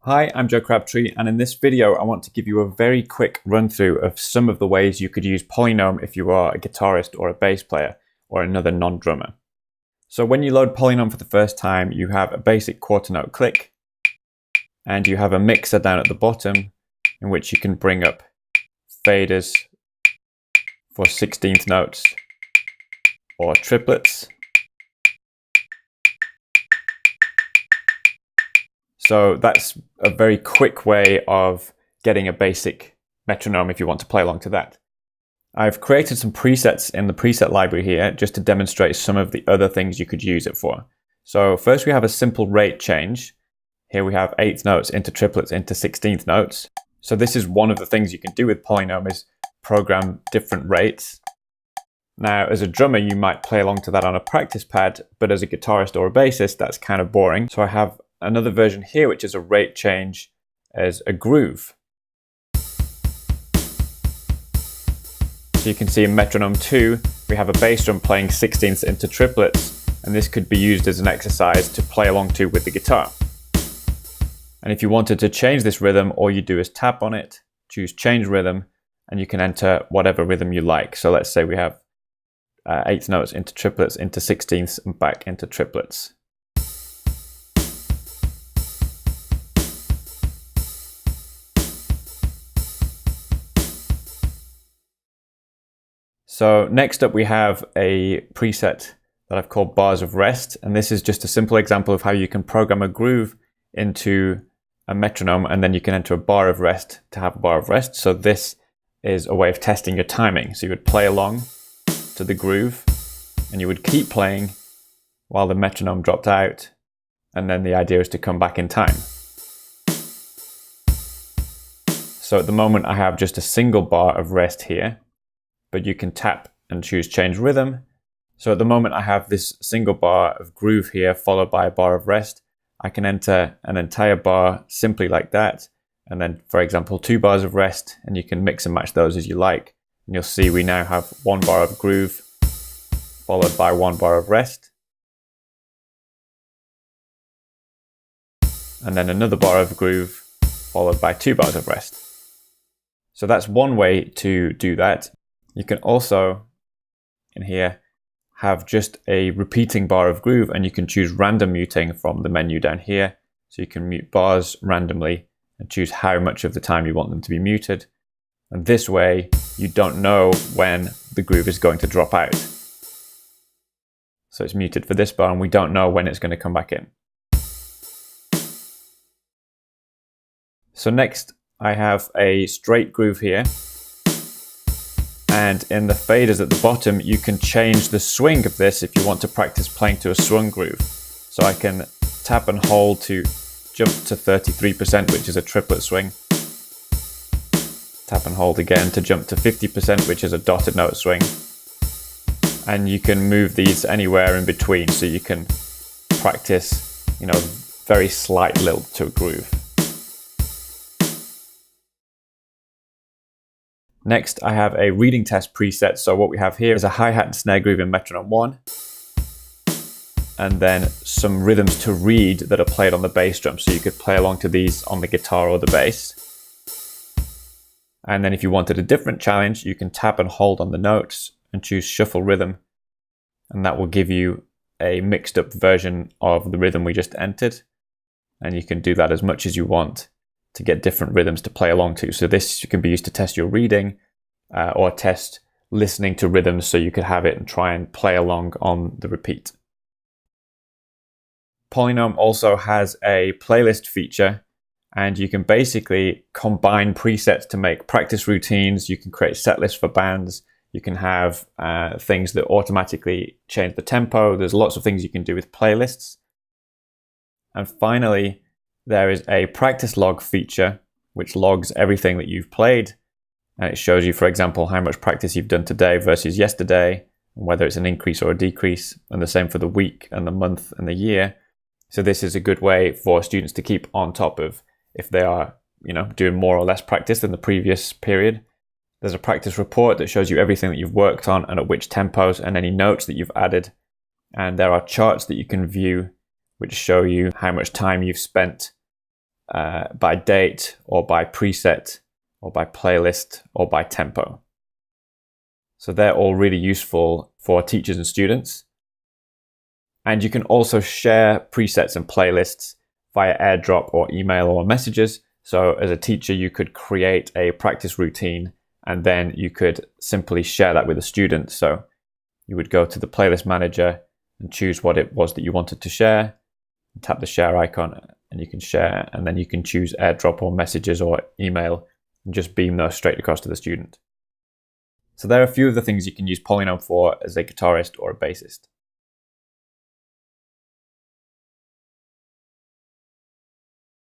Hi, I'm Joe Crabtree, and in this video I want to give you a very quick run through of some of the ways you could use PolyNome if you are a guitarist or a bass player or another non-drummer. So when you load PolyNome for the first time, you have a basic quarter note click, and you have a mixer down at the bottom in which you can bring up faders for 16th notes or triplets. So that's a very quick way of getting a basic metronome if you want to play along to that. I've created some presets in the preset library here just to demonstrate some of the other things you could use it for. So first we have a simple rate change. Here we have 8th notes into triplets into 16th notes. So this is one of the things you can do with PolyNome, is program different rates. Now as a drummer you might play along to that on a practice pad, but as a guitarist or a bassist that's kind of boring. So I have another version here which is a rate change as a groove. So you can see in metronome 2 we have a bass drum playing 16ths into triplets, and this could be used as an exercise to play along to with the guitar. And if you wanted to change this rhythm, all you do is tap on it, choose change rhythm, and you can enter whatever rhythm you like. So let's say we have 8th notes into triplets into 16ths and back into triplets. So next up we have a preset that I've called bars of rest, and this is just a simple example of how you can program a groove into a metronome and then you can enter a bar of rest to have a bar of rest. So this is a way of testing your timing. So you would play along to the groove and you would keep playing while the metronome dropped out, and then the idea is to come back in time. So at the moment I have just a single bar of rest here, but you can tap and choose change rhythm. So at the moment I have this single bar of groove here followed by a bar of rest. I can enter an entire bar simply like that, and then for example 2 bars of rest, and you can mix and match those as you like. And you'll see we now have 1 bar of groove followed by 1 bar of rest, and then another bar of groove followed by 2 bars of rest. So that's one way to do that. You can also, in here, have just a repeating bar of groove, and you can choose random muting from the menu down here. So you can mute bars randomly and choose how much of the time you want them to be muted. And this way, you don't know when the groove is going to drop out. So it's muted for this bar, and we don't know when it's going to come back in. So next, I have a straight groove here. And in the faders at the bottom, you can change the swing of this if you want to practice playing to a swung groove. So I can tap and hold to jump to 33%, which is a triplet swing. Tap and hold again to jump to 50%, which is a dotted note swing. And you can move these anywhere in between, so you can practice, very slight lilt to a groove. Next, I have a reading test preset. So what we have here is a hi-hat and snare groove in metronome 1, and then some rhythms to read that are played on the bass drum. So you could play along to these on the guitar or the bass. And then if you wanted a different challenge, you can tap and hold on the notes and choose shuffle rhythm, and that will give you a mixed up version of the rhythm we just entered. And you can do that as much as you want to get different rhythms to play along to. So this can be used to test your reading or test listening to rhythms, so you could have it and try and play along on the repeat. PolyNome also has a playlist feature, and you can basically combine presets to make practice routines. You can create set lists for bands. You can have things that automatically change the tempo. There's lots of things you can do with playlists. And finally, there is a practice log feature which logs everything that you've played, and it shows you, for example, how much practice you've done today versus yesterday, and whether it's an increase or a decrease, and the same for the week and the month and the year. So this is a good way for students to keep on top of if they are, doing more or less practice than the previous period. There's a practice report that shows you everything that you've worked on and at which tempos and any notes that you've added. And there are charts that you can view which show you how much time you've spent by date or by preset or by playlist or by tempo. So they're all really useful for teachers and students. And you can also share presets and playlists via AirDrop or email or messages. So as a teacher, you could create a practice routine and then you could simply share that with a student. So you would go to the playlist manager and choose what it was that you wanted to share, tap the share icon and you can share, and then you can choose AirDrop or messages or email and just beam those straight across to the student. So there are a few of the things you can use PolyNome for as a guitarist or a bassist.